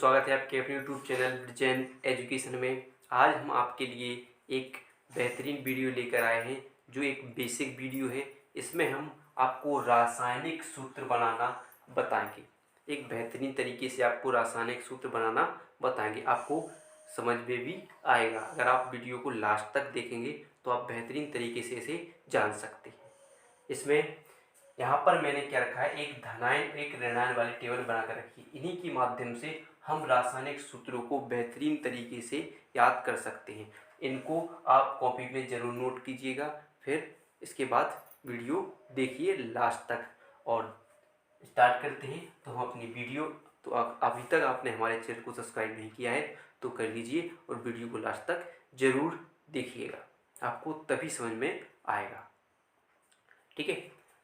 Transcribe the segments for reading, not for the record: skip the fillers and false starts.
स्वागत है आपके अपने यूट्यूब चैनल ब्रिजेन एजुकेशन में। आज हम आपके लिए एक बेहतरीन वीडियो लेकर आए हैं जो एक बेसिक वीडियो है। इसमें हम आपको रासायनिक सूत्र बनाना बताएंगे। एक बेहतरीन तरीके से आपको रासायनिक सूत्र बनाना बताएंगे, आपको समझ में भी आएगा। अगर आप वीडियो को लास्ट तक देखेंगे तो आप बेहतरीन तरीके से इसे जान सकते हैं। इसमें यहाँ पर मैंने क्या रखा है, एक धनायन एक ऋणायन वाली टेबल बनाकर रखी है। इन्हीं के माध्यम से हम रासायनिक सूत्रों को बेहतरीन तरीके से याद कर सकते हैं। इनको आप कॉपी में ज़रूर नोट कीजिएगा, फिर इसके बाद वीडियो देखिए लास्ट तक। और स्टार्ट करते हैं तो हम अपनी वीडियो, तो अभी तक आपने हमारे चैनल को सब्सक्राइब नहीं किया है तो कर लीजिए और वीडियो को लास्ट तक ज़रूर देखिएगा, आपको तभी समझ में आएगा। ठीक है,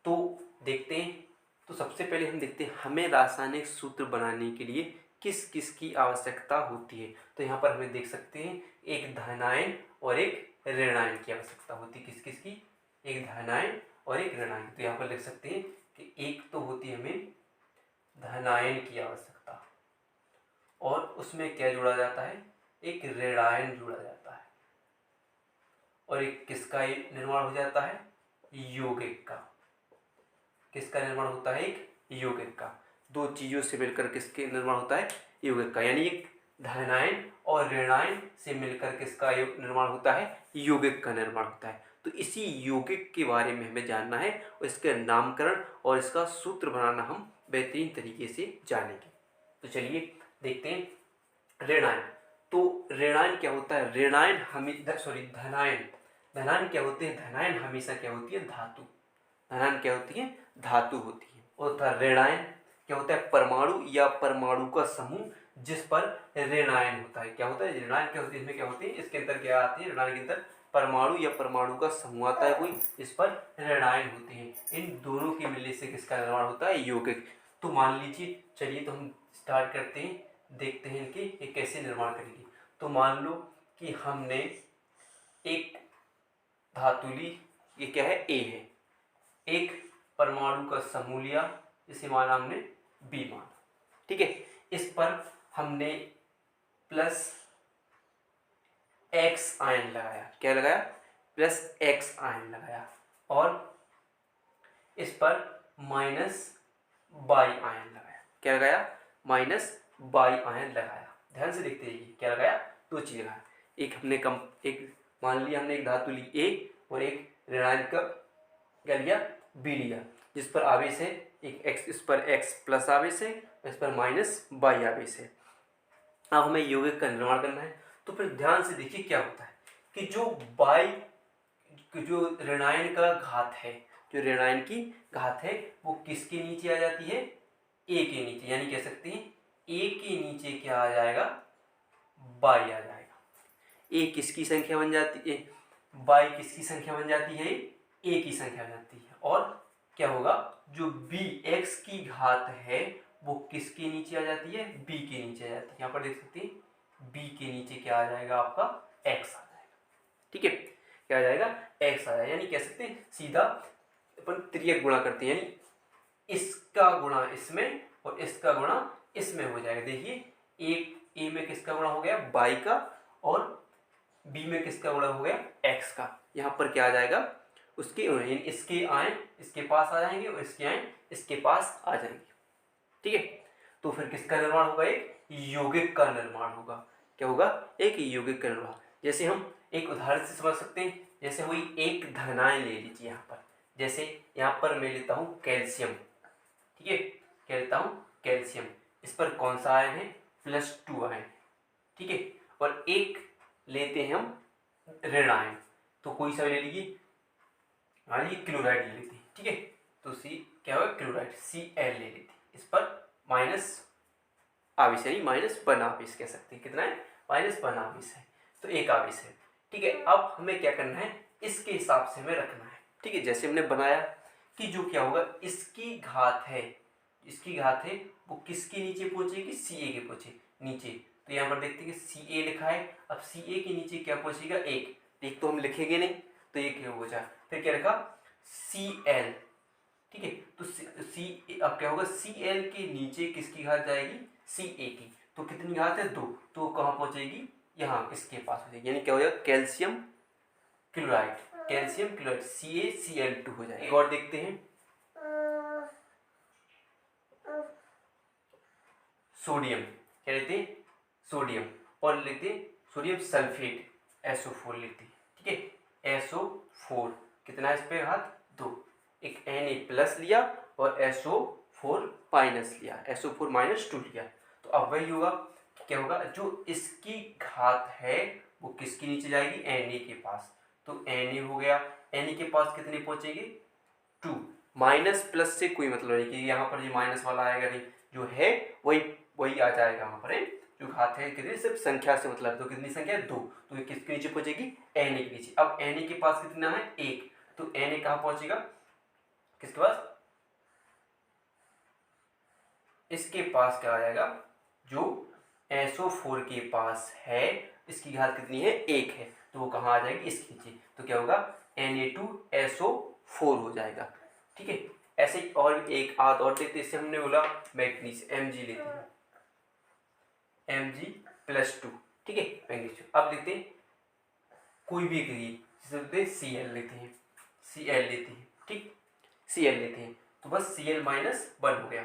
तो देखते हैं। तो सबसे पहले हम देखते हैं हमें रासायनिक सूत्र बनाने के लिए किस किस की आवश्यकता होती है। तो यहाँ पर हमें देख सकते हैं एक धनायन और एक ऋणायन की आवश्यकता होती है। किस किस की? एक धनायन और एक ऋणायन। तो यहाँ पर लिख सकते हैं कि एक तो होती है हमें धनायन की आवश्यकता और उसमें क्या जोड़ा जाता है, एक ऋणायन जोड़ा जाता है। और एक किसका निर्माण हो जाता है, यौगिक का। किसका निर्माण होता है, एक यौगिक का। दो चीजों से मिलकर किसके निर्माण होता है, यौगिक का। यानी एक धनायन और ऋणायन से मिलकर किसका निर्माण होता है, यौगिक का निर्माण होता है। तो इसी यौगिक के बारे में हमें जानना है और इसके नामकरण और इसका सूत्र बनाना हम बेहतरीन तरीके से जानेंगे। तो चलिए देखते हैं ऋणायन। तो ऋणायन क्या होता है, ऋणायन धनायन धनायन क्या होते हैं, धनायन हमेशा क्या होती है, धातु। धनायन क्या होती है, धातु होती है। और ऋणायन क्या होता है, परमाणु या परमाणु का समूह जिस पर ऋणायन होता है। क्या होता है, ऋणायन क्या होती है, इसमें क्या होती है, इसके अंदर क्या आती है, ऋणायन के अंदर परमाणु या परमाणु का समूह आता है कोई, इस पर ऋणायन होते हैं। इन दोनों के मिलने से किसका निर्माण होता है, यौगिक। तो मान लीजिए, चलिए तो हम स्टार्ट करते हैं, देखते हैं इनके ये कैसे निर्माण करेंगे। तो मान लो कि हमने एक धातु ली, ये क्या है, ए है। एक परमाणु का समूह लिया, इसे माना हमने बी माना। ठीक है, इस पर हमने प्लस एक्स आयन लगाया। क्या लगाया, प्लस एक्स आयन लगाया। और इस पर माइनस बाई आयन लगाया। क्या लगाया, माइनस बाई आयन लगाया। ध्यान से देखते रहिए, क्या लगाया, दो चीज लगाया। एक हमने एक मान लिया हमने एक धातु ली ए और एक ऋणायन का क्या लिया, बी लिया, जिस पर आवेश है एक एक्स, इस पर एक्स प्लस आवेश है, इस पर माइनस बाई आवेश है। अब हमें यौगिक का निर्माण करना है। तो फिर ध्यान से देखिए क्या होता है कि जो ऋणायन का घात है, जो ऋणायन की घात है वो किसके नीचे आ जाती है, ए के नीचे। यानी कह सकते हैं ए के नीचे क्या आ जाएगा, बाई आ जाएगा। ए किसकी संख्या बन जाती है, बाई किसकी संख्या बन जाती है, ए की संख्या बन जाती है। और क्या होगा, जो बी एक्स की घात है वो किसके नीचे आ जाती है, बी के नीचे आ जाती है। यहाँ पर देख सकते हैं बी के नीचे क्या आ जाएगा, आपका एक्स आ जाएगा। ठीक है, क्या आ जाएगा, एक्स आ जाएगा। यानी कह सकते हैं सीधा अपन त्रियक गुणा करते हैं, यानी इसका गुणा इसमें और इसका गुणा इसमें हो जाएगा। देखिए एक ए में किसका गुणा हो गया, बाई का, और बी में किसका गुणा हो गया, एक्स का। यहाँ पर क्या आ जाएगा, उसके इसके आयन इसके पास आ जाएंगे और इसके आयन इसके पास आ जाएंगे। ठीक है, तो फिर किसका निर्माण होगा, एक यौगिक का निर्माण होगा। क्या होगा, एक यौगिक का निर्माण। जैसे हम एक उदाहरण से समझ सकते हैं, जैसे वही एक धनायन ले लीजिए। यहाँ पर जैसे यहाँ पर मैं लेता हूँ कैल्शियम। ठीक है, क्या लेता हूँ, कैल्शियम। इस पर कौन सा आयन है, +2 आयन। ठीक है, और एक लेते हैं हम ऋणायन, तो कोई सा ले लीजिए, मान लीजिए क्लोराइड ले लेते हैं। ठीक है, तो सी क्या होगा, क्लोराइड Cl ले लेते हैं। इस पर माइनस आवेश, यानी -1 आवेश कह सकते हैं। कितना है, -1 आवेश है, तो एक आवेश है। ठीक है, अब हमें क्या करना है, इसके हिसाब से हमें रखना है। ठीक है, जैसे हमने बनाया कि जो क्या होगा, इसकी घात है, इसकी घात है वो किसके नीचे पहुंचेगी, Ca के पहुंचे नीचे। तो यहाँ पर देखते हैं कि Ca लिखा है, अब Ca के नीचे क्या पहुंचेगा, एक तो हम लिखेंगे नहीं, तो एक हो जाए। फिर क्या लिखा, Cl। ठीक है, तो सी अब क्या होगा, Cl के नीचे किसकी घात जाएगी, Ca की। तो कितनी घात है 2, तो कहाँ पहुँचेगी, यहाँ इसके पास हो जाएगी, यानी क्या हो जाएगा calcium chloride, calcium chloride CaCl2 हो जाएगा। एक और देखते हैं, सोडियम, क्या लेते हैं सोडियम, और लेते हैं सोडियम सल्फेट SO4 लेते हैं, ठीक है SO4 कितना है इस पे घात 2, एक Na+ लिया और SO4 माइनस लिया, SO4 -2 लिया, तो अब वही होगा, क्या होगा जो इसकी घात है वो किसके नीचे जाएगी Na के पास, तो Na हो गया, Na के पास कितनी पहुंचेगी 2, माइनस प्लस से कोई मतलब नहीं कि यहाँ पर ये माइनस वाला आएगा नहीं, जो है वही वही आ जाएगा यहाँ पर, जो घात है कितनी सिर्फ संख्या से मतलब, तो कितनी संख्या है 2, तो ये किसके नीचे पहुंचेगी Na के नीचे। अब Na के पास कितना है 1, तो Na कहाँ पहुंचेगा किसके पास, इसके पास क्या आ जाएगा, जो SO4 के पास है इसकी घात कितनी है 1 है, तो वो कहाँ आ जाएगी इसके नीचे, तो क्या होगा Na2SO4 हो जाएगा, ठीक है। ऐसे ही और एक आध और देखते, इससे हमने बोला मैग्नीशियम Mg लेते हैं, Mg+2, ठीक है मैग्नीशियम। अब देखते हैं कोई भी जिसे बोलते हैं Cl लेते हैं, Cl लेते हैं, ठीक Cl लेते हैं, तो बस Cl-1 हो गया,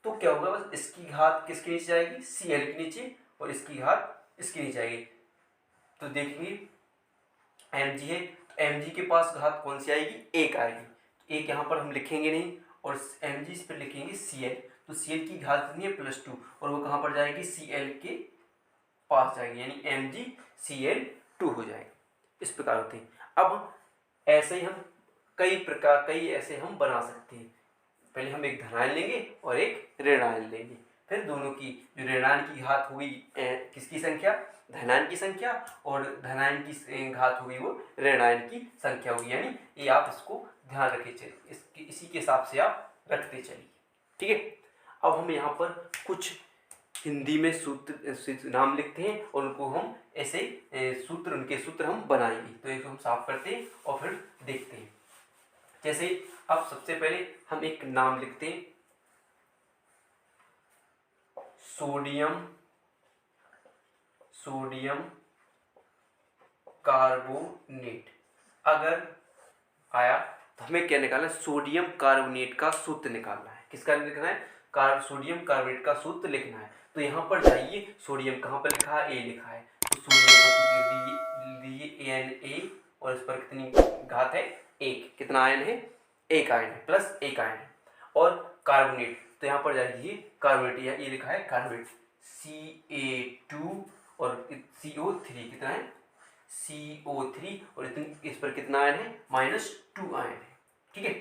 तो क्या होगा बस इसकी घात किसके नीचे जाएगी Cl के नीचे, और इसकी घात इसके नीचे जाएगी, तो देखेंगे Mg है, तो Mg के पास घात कौन सी आएगी 1 आएगी, तो 1 यहाँ पर हम लिखेंगे नहीं, और Mg इस पर लिखेंगे Cl, तो Cl की घात कितनी है +2, और वो कहाँ पर जाएगी Cl के पास जाएगी, यानी MgCl2 हो जाएगा। इस प्रकार होते हैं। अब ऐसे ही हम कई ऐसे हम बना सकते हैं, पहले हम एक धनायन लेंगे और एक ऋणायन लेंगे, फिर दोनों की जो ऋणायन की घात हुई किसकी संख्या धनायन की संख्या, और धनायन की घात हुई वो ऋणायन की संख्या होगी, यानी ये आप इसको ध्यान रखे चलिए, इसी के हिसाब से आप रखते चलिए, ठीक है। अब हम यहाँ पर कुछ हिंदी में सूत्र नाम लिखते हैं और उनको हम ऐसे उनके सूत्र हम बनाएंगे, तो एक हम साफ करते हैं और फिर देखते हैं। जैसे अब सबसे पहले हम एक नाम लिखते हैं, सोडियम कार्बोनेट। अगर आया तो हमें क्या निकालना है, सोडियम कार्बोनेट का सूत्र निकालना है। किसका लिखना है, सोडियम कार्बोनेट का सूत्र लिखना है। तो यहाँ पर जाइए, सोडियम कहाँ पर लिखा है, A लिखा है, तो सोडियम का सूत्र लीजिए Na, और इस पर कितनी घात है 1, कितना आयन है 1 आयन है, प्लस 1 आयन है। और कार्बोनेट, तो यहाँ पर जाइए कार्बोनेट, यहाँ ये लिखा है कार्बोनेट Ca2 और CO3, कितना है CO3, और इस पर कितना आयन है -2 आयन है, ठीक है,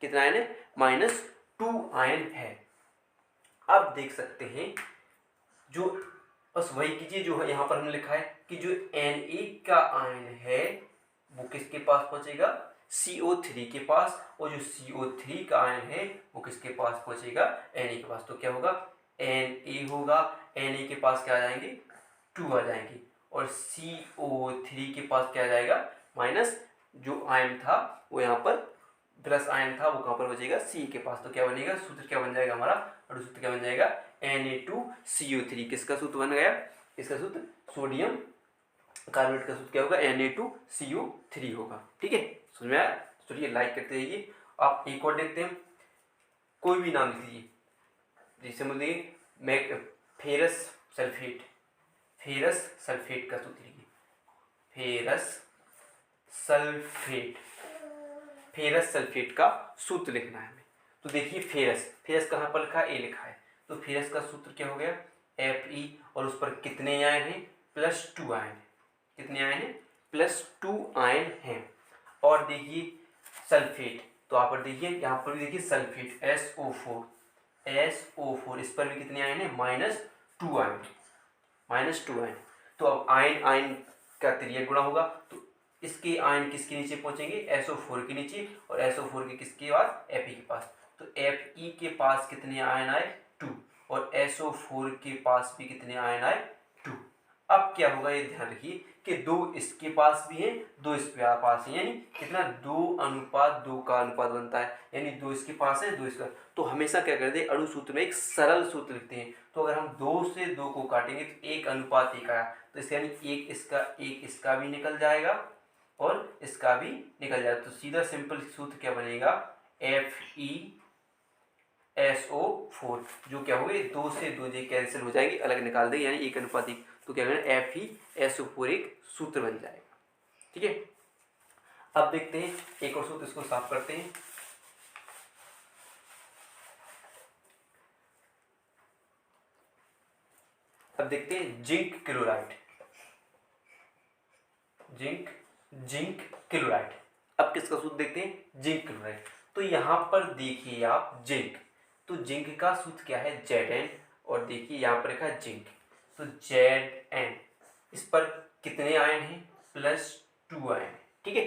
कितना आयन है -2 आयन है। अब देख सकते हैं जो बस वही कीजिए जो है यहाँ पर हमने लिखा है कि जो Na का आयन है वो किसके पास पहुंचेगा CO3 के पास, और जो CO3 का आयन है वो किसके पास पहुंचेगा Na के पास। तो क्या होगा Na होगा, Na के पास क्या आ जाएंगे 2 आ जाएंगे, और CO3 के पास क्या आ जाएगा माइनस, जो आयन था वो यहाँ पर प्लस आयन था वो कहाँ पर बचेगा C के पास। तो क्या बनेगा, सूत्र क्या बन जाएगा हमारा, और सूत्र क्या बन जाएगा Na2CO3। किसका सूत्र बन गया, इसका सूत्र सोडियम कार्बोनेट का सूत्र क्या होगा Na2CO3 होगा, ठीक है। समझ में आया, चलिए लाइक करते रहिए। आप एक और देखते हैं, कोई भी नाम लिख लीजिए, जैसे बोलिए फेरस सल्फेट, फेरस सल्फेट का सूत्र लिखिए, फेरस सल्फेट का सूत्र लिखना है हमें। तो देखिए फेरस कहाँ पर लिखा है, A लिखा है, तो फेरस का सूत्र क्या हो गया Fe, और उस पर कितने आयन हैं +2 आयन है, कितने आयन हैं +2 आयन हैं। और देखिए सल्फेट, तो आप देखिए यहाँ पर भी देखिए सल्फेट SO4, इस पर भी कितने आयन हैं -2 आयन, तो अब आयन का तिर्यक गुणा होगा, तो इसके आयन किसके नीचे पहुंचेंगे SO4 के नीचे, और SO4 के किसके पास Fe के पास, तो Fe के पास कितने आयन आए 2, और SO4 के पास भी कितने आयन आए 2। अब क्या होगा ये ध्यान रखिए कि 2 इसके पास भी है, 2 इसके पास है, यानी कितना 2:2 का अनुपात बनता है, यानी 2 इसके पास है 2 इसका। तो हमेशा क्या करते हैं अणु सूत्र में एक सरल सूत्र लिखते हैं। तो अगर हम 2 से 2 को काटेंगे तो 1:1 आया, तो इसका यानी एक इसका भी निकल जाएगा और इसका भी निकल जाएगा। तो सीधा सिंपल सूत्र क्या बनेगा, FeSO4, जो क्या हो गए 2 से 2 ये कैंसिल हो जाएंगे, अलग निकाल देंगे, यानी 1:1। तो क्या करें FeSO4 एक सूत्र बन जाएगा। ठीक है, अब देखते हैं एक और सूत्र, इसको साफ करते हैं। अब देखते हैं जिंक क्लोराइड, जिंक क्लोराइड। अब किसका सूत्र देखते हैं, जिंक क्लोराइड। तो यहां पर देखिए आप जिंक, तो जिंक का सूत्र क्या है Zn, और देखिए यहां पर लिखा है जिंक, तो Zn, इस पर कितने आयन हैं, +2 आयन है। ठीक है,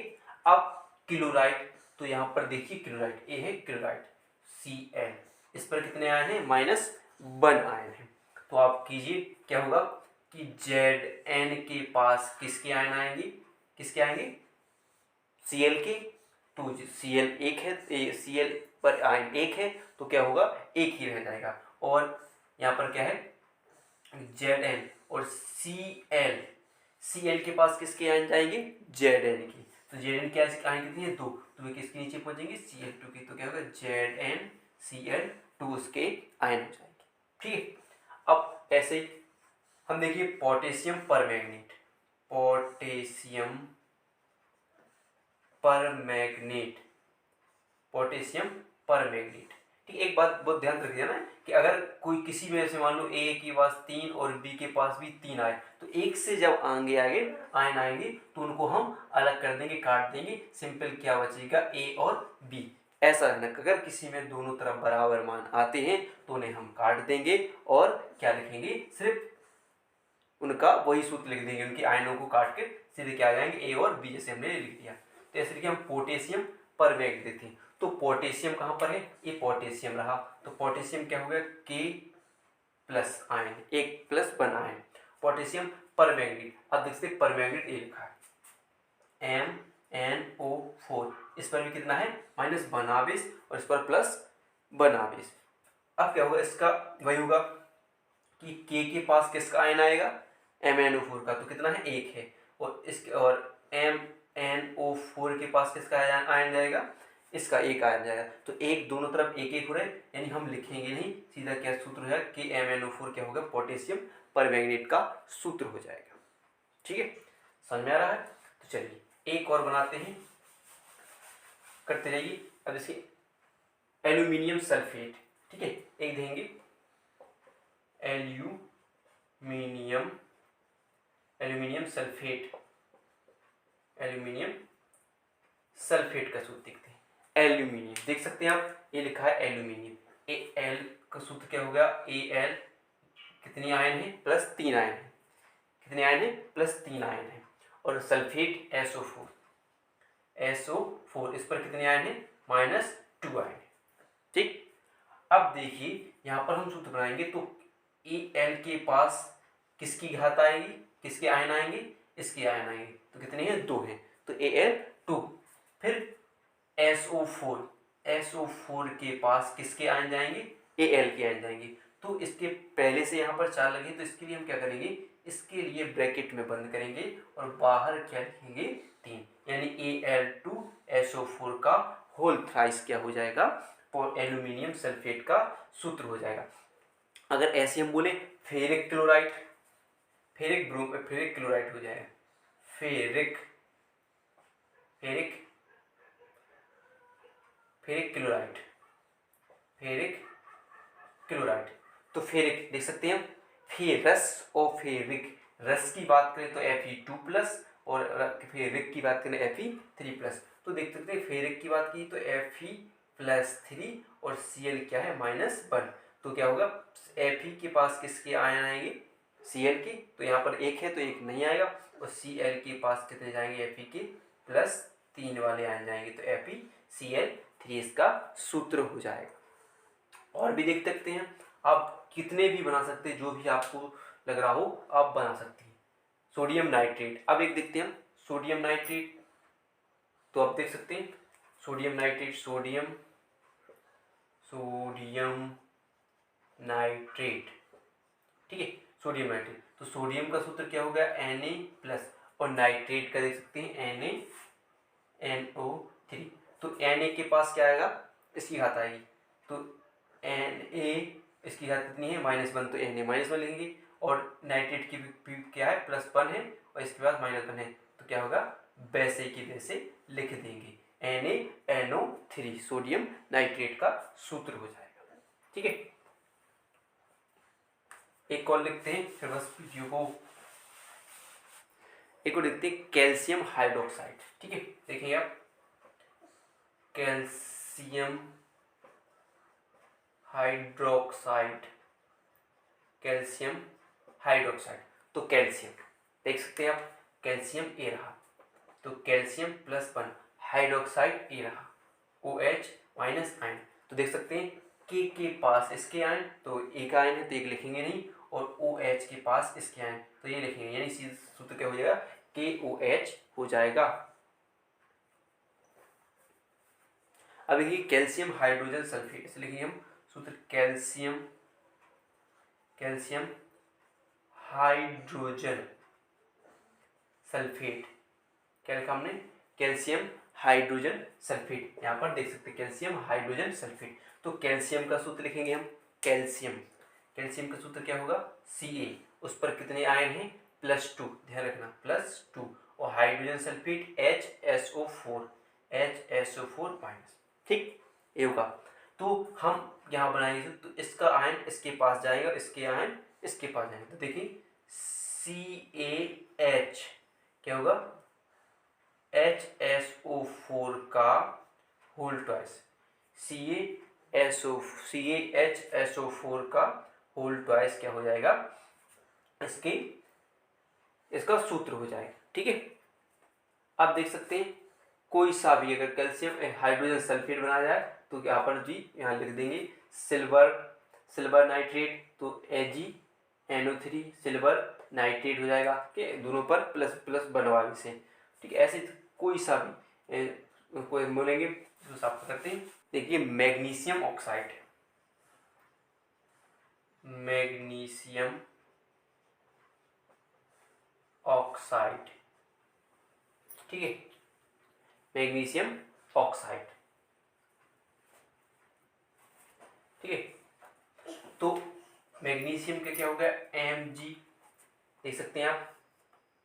अब क्लोराइड, तो यहां पर देखिए क्लोराइड ए है क्लोराइड Cl, इस पर कितने आयन हैं, -1 आयन है। तो आप कीजिए क्या होगा कि Zn के पास किसके आयन आएंगे, किसके आएंगे, Cl के, तो Cl एक है, Cl पर आयन एक है, तो क्या होगा एक ही रह जाएगा। और यहाँ पर क्या है Zn और Cl के पास किसके आयन जाएंगे, Zn की, तो Zn के आयन कितनी है 2, तो वे किसके नीचे पहुंचेंगे Cl2 की, तो क्या होगा ZnCl2 उसके आयन हो जाएंगे। ठीक है, अब ऐसे हम देखिए पोटेशियम परमैंगनीट, ठीक, एक बात बहुत ध्यान रखिए ना कि अगर कोई किसी में से मान लो ए के पास 3 और बी के पास भी 3 आए, तो एक से जब आगे आयन आएंगे तो उनको हम अलग कर देंगे, काट देंगे, सिंपल क्या बचेगा ए और बी। ऐसा है ना, अगर किसी में दोनों तरफ बराबर मान आते हैं तो उन्हें हम काट देंगे और क्या लिखेंगे, सिर्फ उनका वही सूत्र लिख देंगे, उनकी आयनों को काट के सीधे क्या आ जाएंगे ए और बी, जैसे हमने लिख दिया। तो ऐसे लिखे हम पोटेशियम परमैंगनीट थी। तो पोटेशियम कहाँ पर है, ये पोटेशियम रहा, तो पोटेशियम क्या हो गया K+ आयन, 1+1 आयन, पोटेशियम परमैंगनीट। अब देखते परमैंगनीट ए लिखा है MnO4, इस पर भी कितना है -1 और इस पर +1। अब क्या होगा, इसका वही होगा कि K के पास किसका आयन आएगा, MnO4 का, तो कितना है 1 है, और इसके और MnO4 के पास किसका आयन जाएगा, इसका 1 आयन जाएगा। तो एक दोनों तरफ 1 हो रहे, यानी हम लिखेंगे नहीं, सीधा क्या सूत्र है कि MnO4 क्या होगा, पोटेशियम परमैंगनीट का सूत्र हो जाएगा। ठीक है, समझ में आ रहा है। तो चलिए एक और बनाते हैं, करते जाइए। अब इसके एल्यूमिनियम सल्फेट, ठीक है, एक देंगे एल्यूमिनियम सल्फेट का सूत्र देखते हैं। एल्यूमिनियम देख सकते हैं आप, ये लिखा है एल्यूमिनियम, Al का सूत्र क्या होगा, Al कितनी आयन है, +3 आयन है, कितने आयन है, +3 आयन है, और सल्फेट SO4, इस पर कितने आयन है, -2 आयन है। ठीक, अब देखिए यहाँ पर हम सूत्र बनाएंगे, तो Al के पास किसकी घात आएगी, किसके आयन आएंगे, इसके आयन आएंगे, तो कितने हैं 2 हैं, तो Al2। फिर SO4 के पास किसके आयन जाएंगे, Al के आयन जाएंगे, तो इसके पहले से यहाँ पर 4 लगे, तो इसके लिए हम क्या करेंगे, इसके लिए ब्रैकेट में बंद करेंगे और बाहर क्या लिखेंगे 3, यानी Al2SO4 का होल थ्राइस क्या हो जाएगा, एल्यूमिनियम सल्फेट का सूत्र हो जाएगा। अगर ऐसे हम बोले फेरिक क्लोराइड, फेरिक क्लोराइड हो जाएगा, फेरिक क्लोराइड। तो फेरिक देख सकते हैं, फेरस और फेरिक, रस की बात करें तो Fe2+, और फेरिक की बात करें Fe3+। तो देख सकते हैं फेरिक की बात की तो Fe+3 और Cl क्या है -1, तो क्या होगा Fe के पास किसके आयन आएंगे, Cl के, तो यहाँ पर 1 है तो 1 नहीं आएगा, और Cl के पास कितने जाएंगे, Fe के +3 वाले आयन जाएंगे, तो FeCl3 इसका सूत्र हो जाएगा। और भी देख सकते हैं, आप कितने भी बना सकते हैं, जो भी आपको लग रहा हो आप बना सकते हैं। Sodium nitrate. अब एक देखते हैं हम सोडियम नाइट्रेट, तो आप देख सकते हैं सोडियम नाइट्रेट, सोडियम नाइट्रेट, ठीक है, सोडियम नाइट्रेट। तो सोडियम का सूत्र क्या हो गया Na+, और नाइट्रेट का देख सकते हैं NaNO3। तो Na के पास क्या आएगा, इसकी घात आएगी, तो Na इसकी घात कितनी है -1, तो Na -1 लेंगे, और नाइट्रेट की क्या है +1 है, और इसके बाद -1 है, तो क्या होगा वैसे की वैसे लिख देंगे, NaNO3 सोडियम नाइट्रेट का सूत्र हो जाएगा। ठीक है, एक और लिखते हैं फिर बस वीडियो को, एक और लिखते हैं कैल्शियम हाइड्रोक्साइड। ठीक है, देखिए आप कैल्शियम हाइड्रोक्साइड, कैल्शियम हाइड्रोक्साइड, तो कैल्शियम देख सकते हैं आप, कैल्शियम ए रहा, तो कैल्शियम +1 हाइड्रोक्साइड ए रहा, OH आयन, तो देख सकते हैं के पास इसके आयन, तो एक आयन है तो एक लिखेंगे नहीं, और OH के पास इसके आयन, तो ये लिखेंगे, यानी सूत्र क्या हो जाएगा KOH हो जाएगा। अब देखिए कैल्शियम हाइड्रोजन सल्फेट, इसे लिखेंगे हम सूत्र कैल्शियम हाइड्रोजन सल्फेट, क्या लिखा हमने कैल्शियम हाइड्रोजन सल्फेट, यहाँ पर देख सकते हैं कैल्शियम हाइड्रोजन सल्फेट। तो कैल्शियम का सूत्र लिखेंगे हम कैल्शियम का सूत्र क्या होगा Ca, उस पर कितने आयन हैं +2, ध्यान रखना +2, और हाइड्रोजन सल्फेट HSO4, ठीक ये होगा। तो हम यहाँ बनाएंगे, तो इसका आयन इसके पास जाएगा, इसके आयन इसके पास जाएंगे, तो देखिए CaH क्या होगा HSO4 का होल ट्वाइस, CaHSO4 का होल ट्वाइस क्या हो जाएगा, इसका सूत्र हो जाएगा। ठीक है, आप देख सकते हैं कोई सा भी अगर कैल्शियम हाइड्रोजन सल्फेट बनाया जाए तो यहाँ पर जी यहाँ लिख देंगे सिल्वर नाइट्रेट, तो AgNO3 सिल्वर नाइट्रेट हो जाएगा, कि दोनों पर प्लस बनवा से। ठीक है, ऐसे कोई सा भी कोई बोलेंगे तो साफ करते हैं। देखिए मैग्नीशियम ऑक्साइड, ठीक है, मैग्नीशियम ऑक्साइड, ठीक है, तो मैग्नीशियम का क्या हो गया Mg, देख सकते हैं आप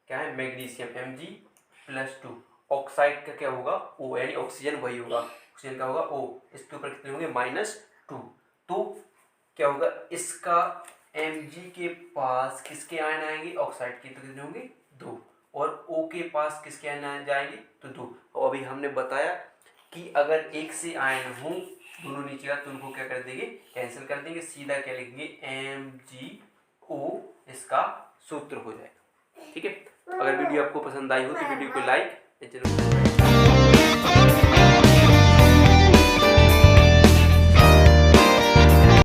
क्या है मैग्नीशियम Mg+2, ऑक्साइड का क्या होगा O, यानी ऑक्सीजन वही होगा, ऑक्सीजन का होगा O, इसके ऊपर कितने होंगे -2, तो क्या होगा इसका Mg के पास किसके आयन आएंगे ऑक्साइड के, तो कितने होंगे 2, और O के पास किसके आयन जाएंगे तो 2। और अभी हमने बताया कि अगर एक से आयन हो दोनों नीचे का, तो उनको क्या कर देंगे कैंसिल कर देंगे, सीधा क्या लिखेंगे MgO, इसका सूत्र हो जाएगा। ठीक है, अगर वीडियो आपको पसंद आई हो तो वीडियो को लाइक, चैनल